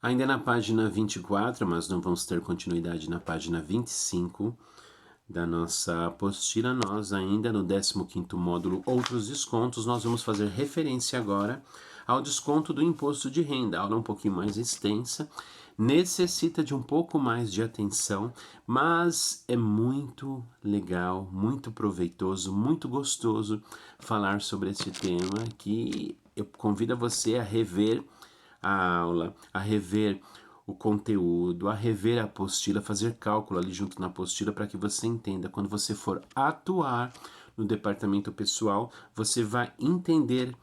Ainda na página 24, mas não vamos ter continuidade na página 25 da nossa apostila, nós ainda no 15º módulo Outros Descontos, nós vamos fazer referência agora ao desconto do imposto de renda. A aula é um pouquinho mais extensa, necessita de um pouco mais de atenção, mas é muito legal, muito proveitoso, muito gostoso falar sobre esse tema que eu convido você a rever a aula, a rever o conteúdo, a rever a apostila, fazer cálculo ali junto na apostila para que você entenda. Quando você for atuar no departamento pessoal, você vai entender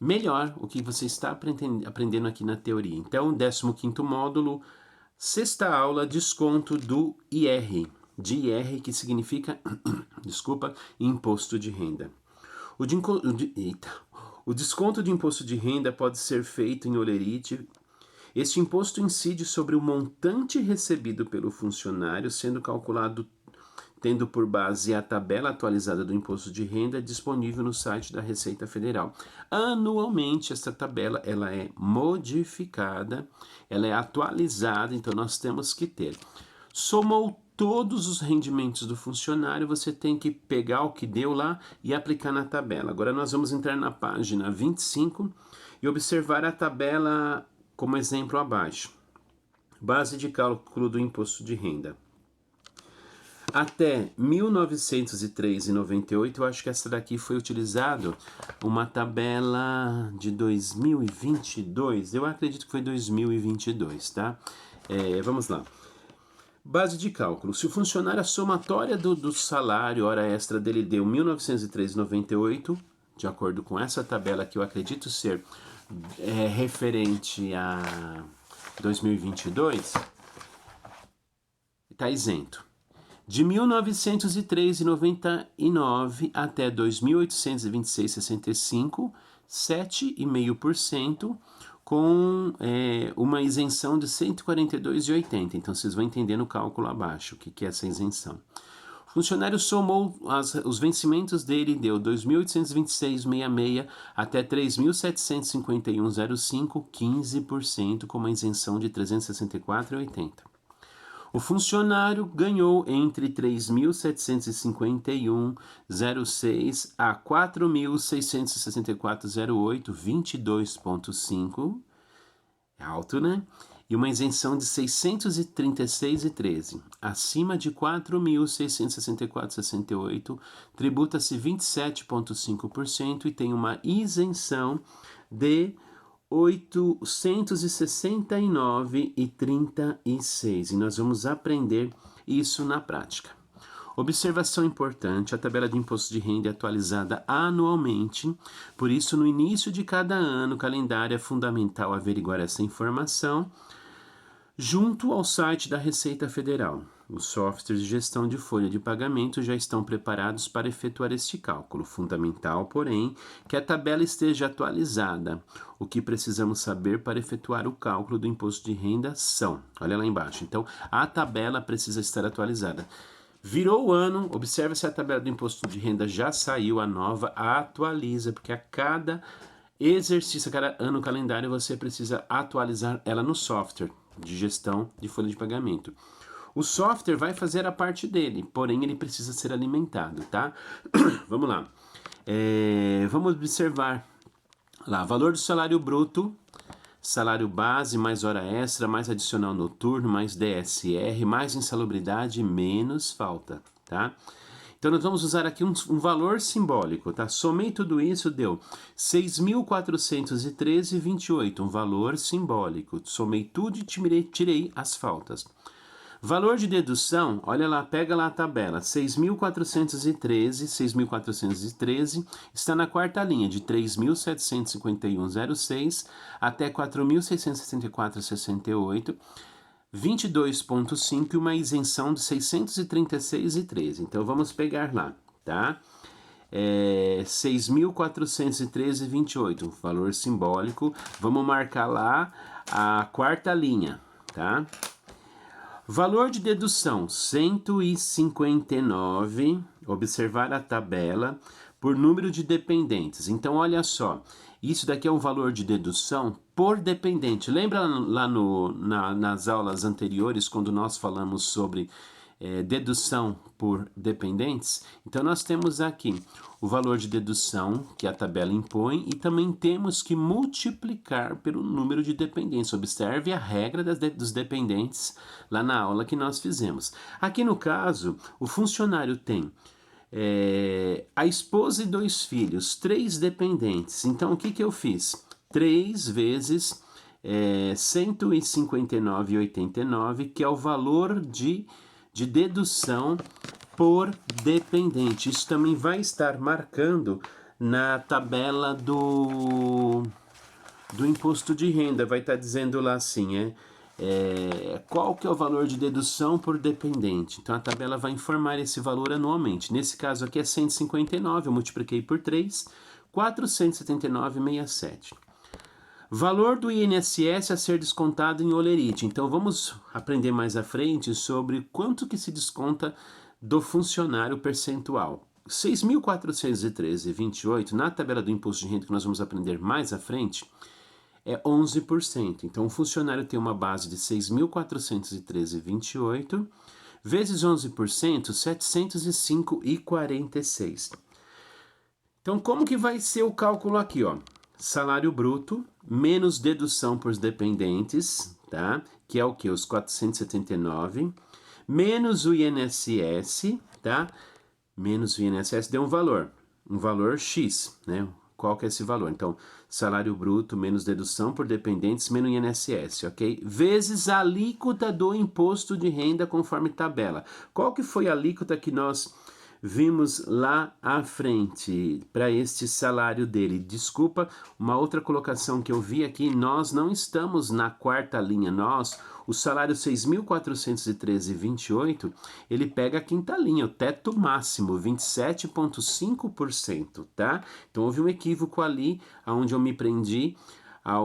melhor o que você está aprendendo aqui na teoria. Então, 15º módulo, sexta aula, desconto do IR, de IR que significa, desculpa, imposto de renda. O desconto de imposto de renda pode ser feito em holerite. Este imposto incide sobre o montante recebido pelo funcionário, sendo calculado tendo por base a tabela atualizada do imposto de renda disponível no site da Receita Federal. Anualmente, esta tabela ela é modificada, ela é atualizada, então nós temos que ter. Somou todos os rendimentos do funcionário, você tem que pegar o que deu lá e aplicar na tabela. Agora nós vamos entrar na página 25 e observar a tabela como exemplo abaixo. Base de cálculo do imposto de renda. Até 1903,98, eu acho que essa daqui foi utilizado uma tabela de 2022, eu acredito que foi 2022, tá? Vamos lá. Base de cálculo. Se o funcionário, a somatória do salário, hora extra dele deu 1903,98, de acordo com essa tabela que eu acredito ser referente a 2022, está isento. De 1903,99 até 2.826,65, 7,5%, com uma isenção de 142,80. Então, vocês vão entender no cálculo abaixo o que é essa isenção. O funcionário somou os vencimentos dele, deu 2.826,66 até 3.751,05, 15%, com uma isenção de 364,80. O funcionário ganhou entre 3.751,06 a 4.664,08, 22,5, é alto, né? E uma isenção de 636,13. Acima de 4.664,68, tributa-se 27,5% e tem uma isenção de 869,36. E nós vamos aprender isso na prática. Observação importante: a tabela de imposto de renda é atualizada anualmente, por isso no início de cada ano o calendário é fundamental averiguar essa informação junto ao site da Receita Federal. Os softwares de gestão de folha de pagamento já estão preparados para efetuar este cálculo. Fundamental, porém, que a tabela esteja atualizada. O que precisamos saber para efetuar o cálculo do imposto de renda são, olha lá embaixo, então a tabela precisa estar atualizada. Virou o ano, observa se a tabela do imposto de renda já saiu, a nova, atualiza, porque a cada exercício, a cada ano calendário, você precisa atualizar ela no software de gestão de folha de pagamento. O software vai fazer a parte dele, porém ele precisa ser alimentado, tá? Vamos lá. Vamos observar lá, valor do salário bruto, salário base, mais hora extra, mais adicional noturno, mais DSR, mais insalubridade, menos falta, tá? Então nós vamos usar aqui um valor simbólico, tá? Somei tudo isso, deu 6.413,28, um valor simbólico. Somei tudo e tirei as faltas. Valor de dedução, olha lá, pega lá a tabela, 6.413 está na quarta linha, de 3.751,06 até 4.664,68, 22,5 e uma isenção de 636,13. Então vamos pegar lá, tá? 6.413,28, valor simbólico. Vamos marcar lá a quarta linha, tá? Valor de dedução, 159, observar a tabela por número de dependentes. Então, olha só, isso daqui é um valor de dedução por dependente. Lembra lá nas aulas anteriores, quando nós falamos sobre dedução por dependentes? Então, nós temos aqui o valor de dedução que a tabela impõe e também temos que multiplicar pelo número de dependentes. Observe a regra dos dependentes lá na aula que nós fizemos. Aqui no caso, o funcionário tem a esposa e 2 filhos, 3 dependentes. Então, o que eu fiz? 3 vezes 159,89, que é o valor de dedução por dependente. Isso também vai estar marcando na tabela do imposto de renda. Vai estar dizendo lá assim, qual que é o valor de dedução por dependente. Então a tabela vai informar esse valor anualmente. Nesse caso aqui é 159, eu multipliquei por 3, 479,67. Valor do INSS a ser descontado em holerite. Então vamos aprender mais à frente sobre quanto que se desconta do funcionário percentual. 6.413,28 na tabela do imposto de renda que nós vamos aprender mais à frente é 11%. Então o funcionário tem uma base de 6.413,28 vezes 11%, 705,46. Então como que vai ser o cálculo aqui, ó? Salário bruto menos dedução por dependentes, tá? Que é o que? Os 479, menos o INSS, tá? Menos o INSS deu um valor X, né? Qual que é esse valor? Então, salário bruto menos dedução por dependentes menos INSS, ok? Vezes a alíquota do imposto de renda conforme tabela. Qual que foi a alíquota que nós vimos lá à frente para este salário dele? Desculpa, uma outra colocação que eu vi aqui, nós não estamos na quarta linha, o salário 6.413,28, ele pega a quinta linha, o teto máximo, 27,5%, tá? Então houve um equívoco ali, onde eu me prendi a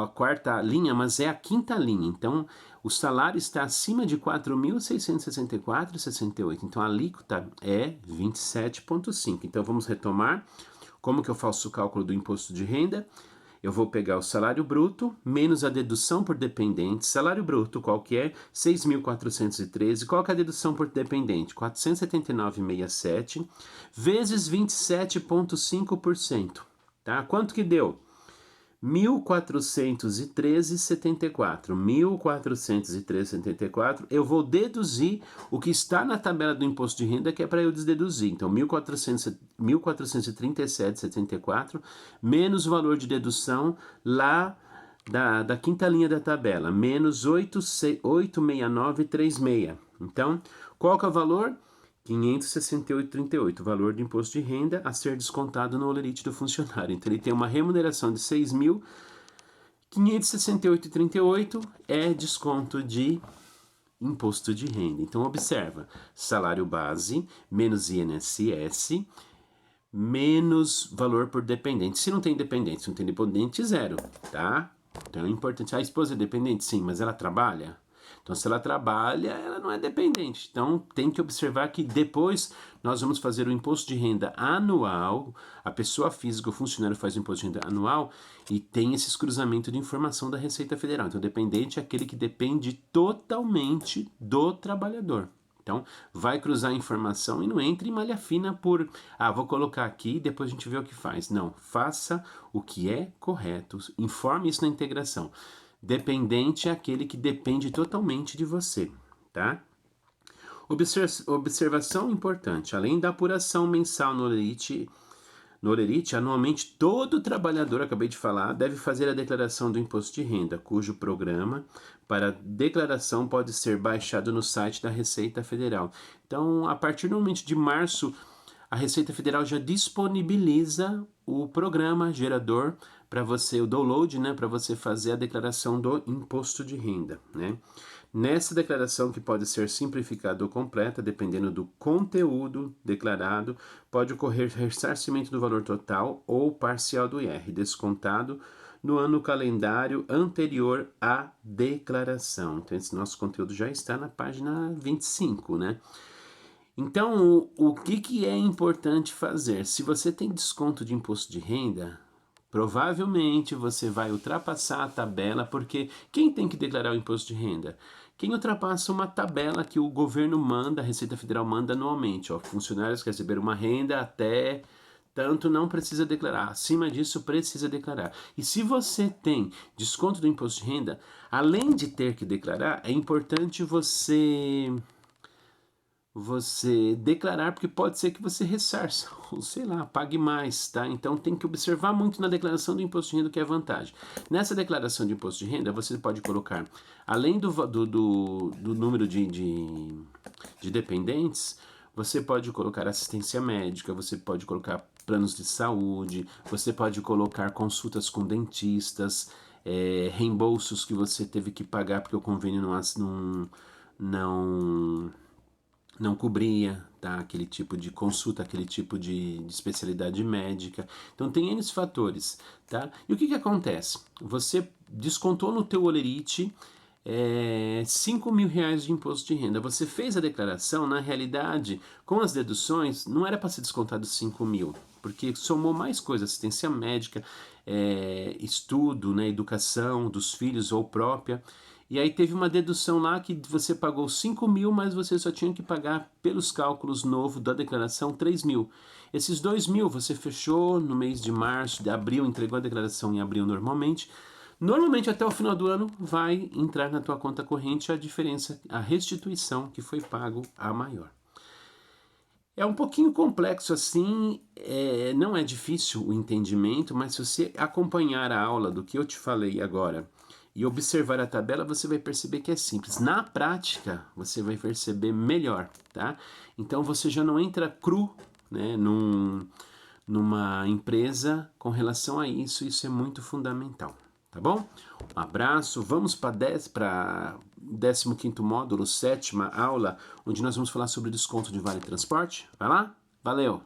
quarta linha, mas é a quinta linha. Então, o salário está acima de 4.664,68. Então, a alíquota é 27,5%. Então, vamos retomar. Como que eu faço o cálculo do imposto de renda? Eu vou pegar o salário bruto menos a dedução por dependente. Salário bruto, qual que é? 6.413. Qual que é a dedução por dependente? 479,67 vezes 27,5%. Tá? Quanto que deu? 1.413,74. 1.413,74. Eu vou deduzir o que está na tabela do imposto de renda, que é para eu desdeduzir. Então, 1.437,74 menos o valor de dedução lá da quinta linha da tabela, menos 869,36. Então, qual que é o valor? 568,38, valor do imposto de renda a ser descontado no holerite do funcionário. Então, ele tem uma remuneração de 6.568,38, é desconto de imposto de renda. Então, observa, salário base menos INSS menos valor por dependente. Se não tem dependente, zero, tá? Então, é importante. A esposa é dependente? Sim, mas ela trabalha? Então, se ela trabalha, ela não é dependente. Então, tem que observar que depois nós vamos fazer o imposto de renda anual. A pessoa física, o funcionário faz o imposto de renda anual e tem esse cruzamento de informação da Receita Federal. Então, dependente é aquele que depende totalmente do trabalhador. Então, vai cruzar a informação e não entre em malha fina por, vou colocar aqui e depois a gente vê o que faz. Não, faça o que é correto. Informe isso na integração. Dependente é aquele que depende totalmente de você, tá? Observação importante: além da apuração mensal no holerite, anualmente todo trabalhador, acabei de falar, deve fazer a declaração do imposto de renda, cujo programa para declaração pode ser baixado no site da Receita Federal. Então, a partir do momento de março, a Receita Federal já disponibiliza o programa gerador para você, o download, né, para você fazer a declaração do imposto de renda, né? Nessa declaração, que pode ser simplificada ou completa, dependendo do conteúdo declarado, pode ocorrer ressarcimento do valor total ou parcial do IR, descontado no ano calendário anterior à declaração. Então, esse nosso conteúdo já está na página 25, né? Então, o que é importante fazer? Se você tem desconto de imposto de renda, provavelmente você vai ultrapassar a tabela, porque quem tem que declarar o imposto de renda? Quem ultrapassa uma tabela que o governo manda, a Receita Federal manda anualmente. Ó, funcionários que receberam uma renda até tanto não precisa declarar, acima disso precisa declarar. E se você tem desconto do imposto de renda, além de ter que declarar, é importante você declarar, porque pode ser que você ressarça, ou sei lá, pague mais, tá? Então tem que observar muito na declaração do imposto de renda, que é a vantagem. Nessa declaração de imposto de renda, você pode colocar, além do número de dependentes, você pode colocar assistência médica, você pode colocar planos de saúde, você pode colocar consultas com dentistas, reembolsos que você teve que pagar porque o convênio não não cobria, tá? Aquele tipo de consulta, aquele tipo de especialidade médica. Então tem N fatores, tá? E o que acontece? Você descontou no teu holerite 5 mil reais de imposto de renda. Você fez a declaração, na realidade, com as deduções, não era para ser descontado 5 mil, porque somou mais coisas, assistência médica, estudo, né, educação dos filhos ou própria. E aí teve uma dedução lá que você pagou 5 mil, mas você só tinha que pagar, pelos cálculos novos da declaração, 3 mil. Esses 2 mil você fechou no mês de março, de abril, entregou a declaração em abril normalmente. Normalmente até o final do ano vai entrar na tua conta corrente a diferença, a restituição que foi pago a maior. É um pouquinho complexo assim, não é difícil o entendimento, mas se você acompanhar a aula do que eu te falei agora e observar a tabela, você vai perceber que é simples. Na prática, você vai perceber melhor, tá? Então você já não entra cru, né, numa empresa com relação a isso é muito fundamental, tá bom? Um abraço, vamos para 15º módulo, 7ª aula, onde nós vamos falar sobre desconto de vale transporte. Vai lá? Valeu!